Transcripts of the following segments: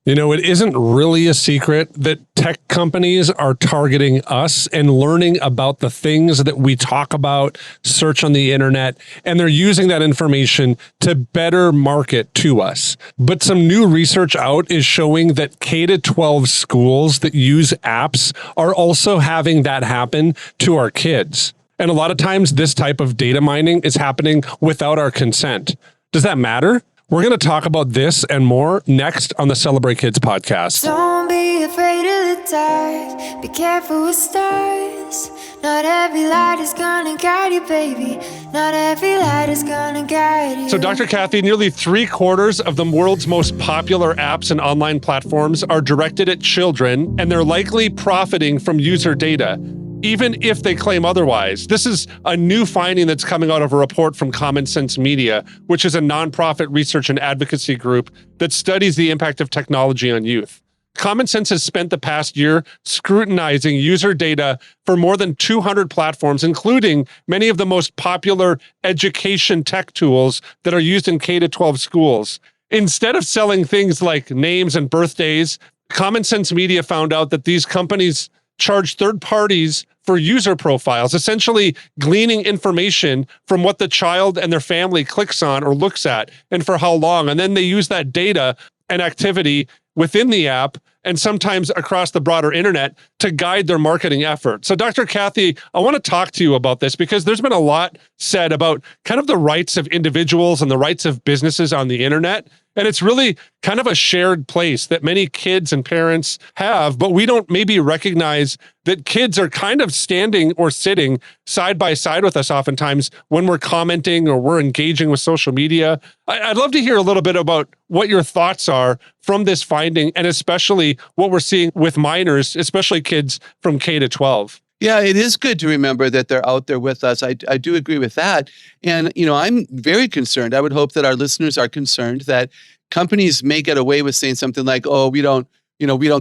You know, it isn't really a secret that tech companies are targeting us and learning about the things that we talk about, search on the internet, and they're using that information to better market to us. But some new research out is showing that K-12 schools that use apps are also having that happen to our kids. And a lot of times this type of data mining is happening without our consent. Does that matter? We're going to talk about this and more next on the Celebrate Kids podcast. Don't be afraid of the dark. Be careful with stars. Not every light is gonna guide you, baby. Not every light is gonna guide you. So, Dr. Kathy, nearly 3/4 of the world's most popular apps and online platforms are directed at children, and they're likely profiting from user data, even if they claim otherwise. This is a new finding that's coming out of a report from Common Sense Media, which is a nonprofit research and advocacy group that studies the impact of technology on youth. Common Sense has spent the past year scrutinizing user data for more than 200 platforms, including many of the most popular education tech tools that are used in K-12 schools. Instead of selling things like names and birthdays, Common Sense Media found out that these companies charge third parties for user profiles, essentially gleaning information from what the child and their family clicks on or looks at and for how long. And then they use that data and activity within the app and sometimes across the broader internet to guide their marketing effort. So Dr. Kathy, I want to talk to you about this because there's been a lot said about kind of the rights of individuals and the rights of businesses on the internet. And it's really kind of a shared place that many kids and parents have, but we don't maybe recognize that kids are kind of standing or sitting side by side with us oftentimes when we're commenting or we're engaging with social media. I'd love to hear a little bit about what your thoughts are from this finding, and especially what we're seeing with minors, especially kids from K-12. Yeah, it is good to remember that they're out there with us. I do agree with that. And, I'm very concerned. I would hope that our listeners are concerned that companies may get away with saying something like, oh, we don't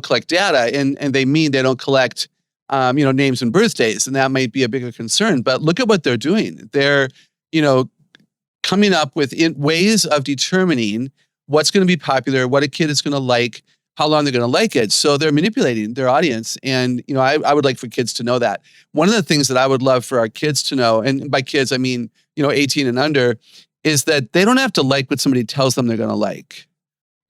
collect data. And they mean they don't collect, names and birthdays. And that might be a bigger concern. But look at what they're doing. They're, coming up with ways of determining what's going to be popular, what a kid is going to like, how long they're going to like it. So they're manipulating their audience. And, I would like for kids to know that. One of the things that I would love for our kids to know, and by kids, I mean, 18 and under, is that they don't have to like what somebody tells them they're going to like.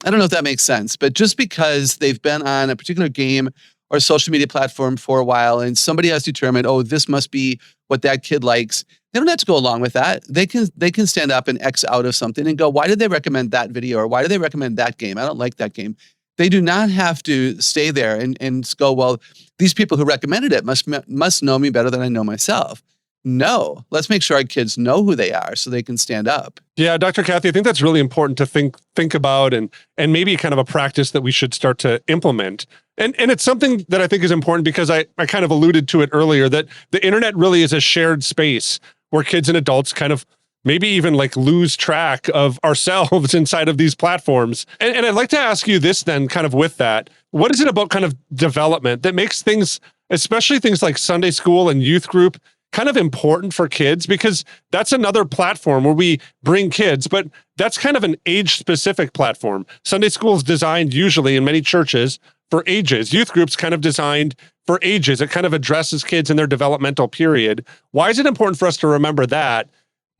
I don't know if that makes sense, but just because they've been on a particular game or social media platform for a while and somebody has determined, oh, this must be what that kid likes, they don't have to go along with that. They can stand up and X out of something and go, why did they recommend that video? Or why did they recommend that game? I don't like that game. They do not have to stay there and go, well, these people who recommended it must know me better than I know myself. No, let's make sure our kids know who they are so they can stand up. Yeah, Dr. Kathy, I think that's really important to think about and maybe kind of a practice that we should start to implement. And it's something that I think is important because I kind of alluded to it earlier, that the internet really is a shared space where kids and adults kind of maybe even like lose track of ourselves inside of these platforms. And I'd like to ask you this then, kind of with that, what is it about kind of development that makes things, especially things like Sunday school and youth group, kind of important for kids? Because that's another platform where we bring kids, but that's kind of an age-specific platform. Sunday school is designed usually in many churches for ages. Youth groups kind of designed for ages. It kind of addresses kids in their developmental period. Why is it important for us to remember that?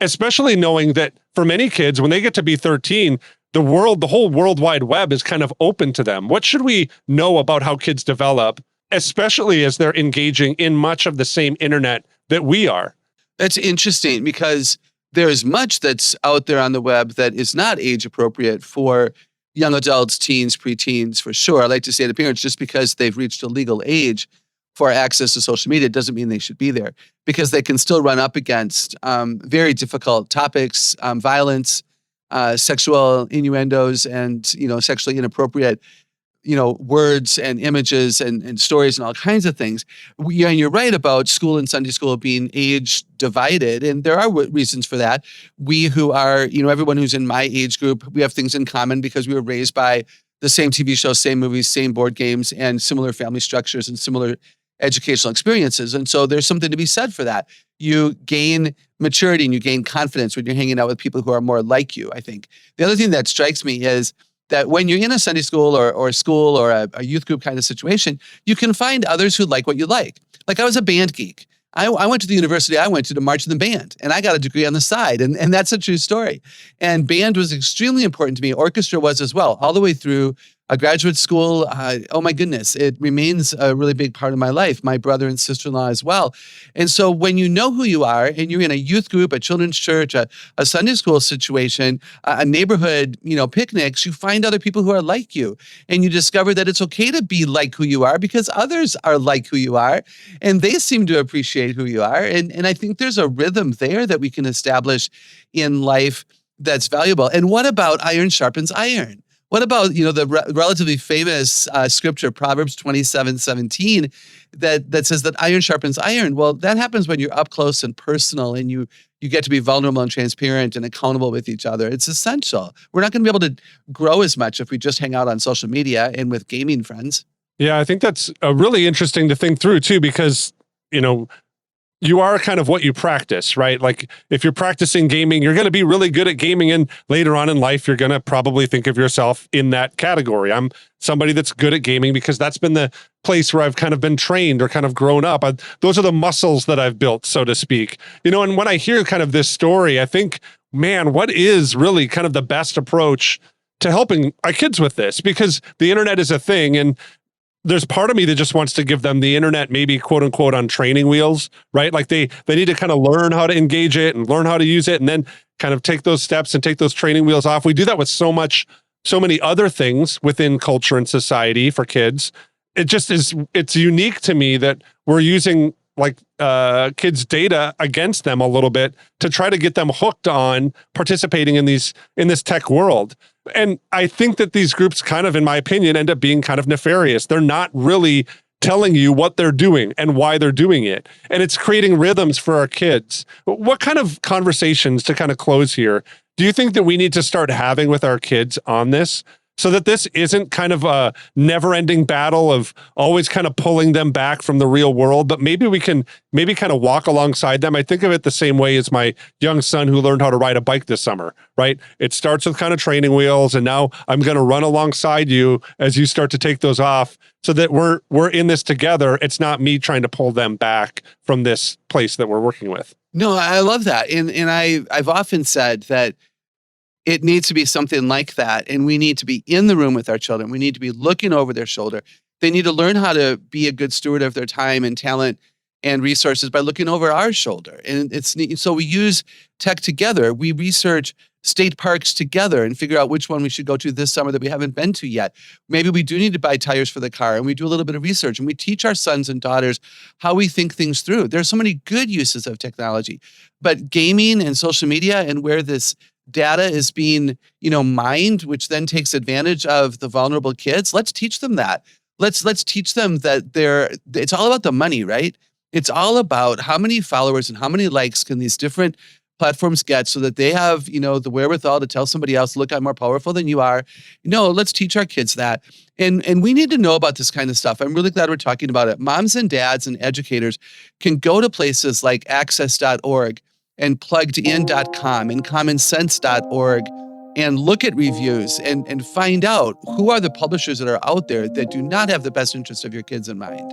Especially knowing that for many kids, when they get to be 13, the whole World Wide Web is kind of open to them. What should we know about how kids develop, especially as they're engaging in much of the same internet that we are? That's interesting because there's much that's out there on the web that is not age appropriate for young adults, teens, preteens, for sure. I like to say to parents, just because they've reached a legal age for access to social media doesn't mean they should be there, because they can still run up against very difficult topics, violence, sexual innuendos, and sexually inappropriate words and images and stories and all kinds of things. And you're right about school and Sunday school being age divided, and there are reasons for that. We who are, everyone who's in my age group, we have things in common because we were raised by the same TV shows, same movies, same board games, and similar family structures and similar educational experiences. And so there's something to be said for that. You gain maturity and you gain confidence when you're hanging out with people who are more like you, I think. The other thing that strikes me is that when you're in a Sunday school or a school or a youth group kind of situation, you can find others who like what you like. Like I was a band geek. I went to the university I went to march in the band, and I got a degree on the side, and that's a true story. And band was extremely important to me. Orchestra was as well, all the way through a graduate school. Oh my goodness, it remains a really big part of my life. My brother and sister-in-law as well. And so when you know who you are, and you're in a youth group, a children's church, a Sunday school situation, a neighborhood, picnics, you find other people who are like you, and you discover that it's okay to be like who you are because others are like who you are, and they seem to appreciate who you are. And I think there's a rhythm there that we can establish in life that's valuable. And what about iron sharpens iron? What about, the relatively famous scripture, Proverbs 27:17, that says that iron sharpens iron? Well, that happens when you're up close and personal, and you get to be vulnerable and transparent and accountable with each other. It's essential. We're not going to be able to grow as much if we just hang out on social media and with gaming friends. Yeah, I think that's really interesting to think through too, because, you are kind of what you practice, right? Like if you're practicing gaming, you're going to be really good at gaming, and later on in life, you're going to probably think of yourself in that category. I'm somebody that's good at gaming because that's been the place where I've kind of been trained or kind of grown up. Those are the muscles that I've built, so to speak. And when I hear kind of this story, I think, man, what is really kind of the best approach to helping our kids with this? Because the internet is a thing, and there's part of me that just wants to give them the internet, maybe quote unquote on training wheels, right? Like they need to kind of learn how to engage it and learn how to use it, and then kind of take those steps and take those training wheels off. We do that with so many other things within culture and society for kids. It's unique to me that we're using like kids' data against them a little bit to try to get them hooked on participating in this tech world. And I think that these groups kind of, in my opinion, end up being kind of nefarious. They're not really telling you what they're doing and why they're doing it. And it's creating rhythms for our kids. What kind of conversations, to kind of close here, do you think that we need to start having with our kids on this, so that this isn't kind of a never-ending battle of always kind of pulling them back from the real world, but maybe we can kind of walk alongside them? I think of it the same way as my young son who learned how to ride a bike this summer, right? It starts with kind of training wheels, and now I'm going to run alongside you as you start to take those off, so that we're in this together. It's not me trying to pull them back from this place that we're working with. No, I love that. And I've often said that it needs to be something like that. And we need to be in the room with our children. We need to be looking over their shoulder. They need to learn how to be a good steward of their time and talent and resources by looking over our shoulder. And so we use tech together. We research state parks together and figure out which one we should go to this summer that we haven't been to yet. Maybe we do need to buy tires for the car, and we do a little bit of research, and we teach our sons and daughters how we think things through. There's so many good uses of technology, but gaming and social media and where this data is being, mined, which then takes advantage of the vulnerable kids. Let's teach them that. Let's teach them that it's all about the money, right? It's all about how many followers and how many likes can these different platforms get, so that they have, the wherewithal to tell somebody else, look, I'm more powerful than you are. Let's teach our kids that. And we need to know about this kind of stuff. I'm really glad we're talking about it. Moms and dads and educators can go to places like access.org and pluggedin.com and commonsense.org and look at reviews and find out who are the publishers that are out there that do not have the best interest of your kids in mind.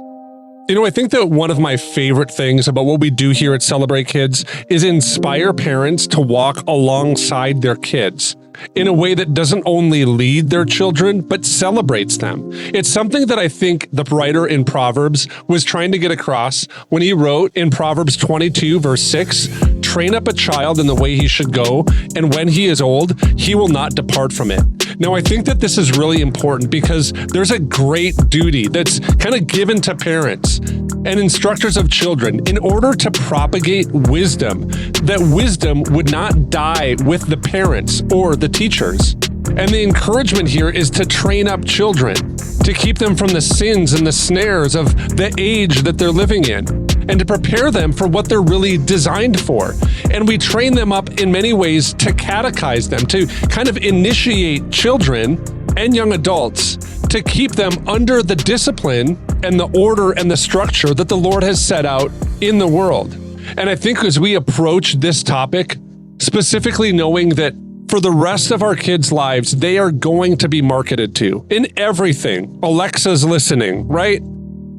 I think that one of my favorite things about what we do here at Celebrate Kids is inspire parents to walk alongside their kids in a way that doesn't only lead their children, but celebrates them. It's something that I think the writer in Proverbs was trying to get across when he wrote in Proverbs 22, verse 6, "Train up a child in the way he should go, and when he is old, he will not depart from it." Now, I think that this is really important because there's a great duty that's kind of given to parents and instructors of children in order to propagate wisdom, that wisdom would not die with the parents or the teachers. And the encouragement here is to train up children, to keep them from the sins and the snares of the age that they're living in, and to prepare them for what they're really designed for. And we train them up in many ways to catechize them, to kind of initiate children and young adults, to keep them under the discipline and the order and the structure that the Lord has set out in the world. And I think as we approach this topic, specifically knowing that For the rest of our kids' lives, they are going to be marketed to in everything. Alexa's listening, right?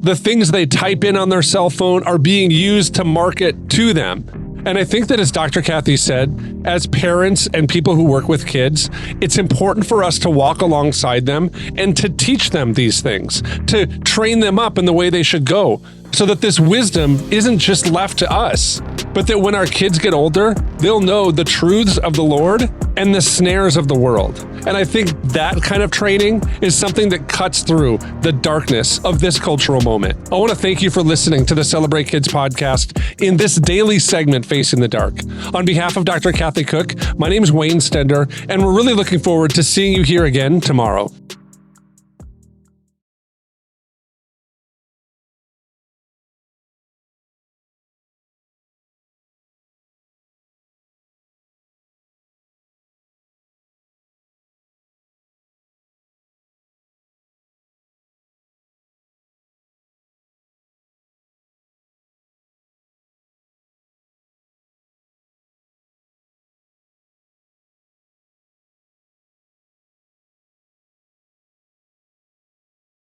The things they type in on their cell phone are being used to market to them. And I think that, as Dr. Kathy said, as parents and people who work with kids, it's important for us to walk alongside them and to teach them these things, to train them up in the way they should go, so that this wisdom isn't just left to us, but that when our kids get older, they'll know the truths of the Lord and the snares of the world. And I think that kind of training is something that cuts through the darkness of this cultural moment. I want to thank you for listening to the Celebrate Kids podcast in this daily segment, Facing the Dark. On behalf of Dr. Kathy Cook, my name is Wayne Stender, and we're really looking forward to seeing you here again tomorrow.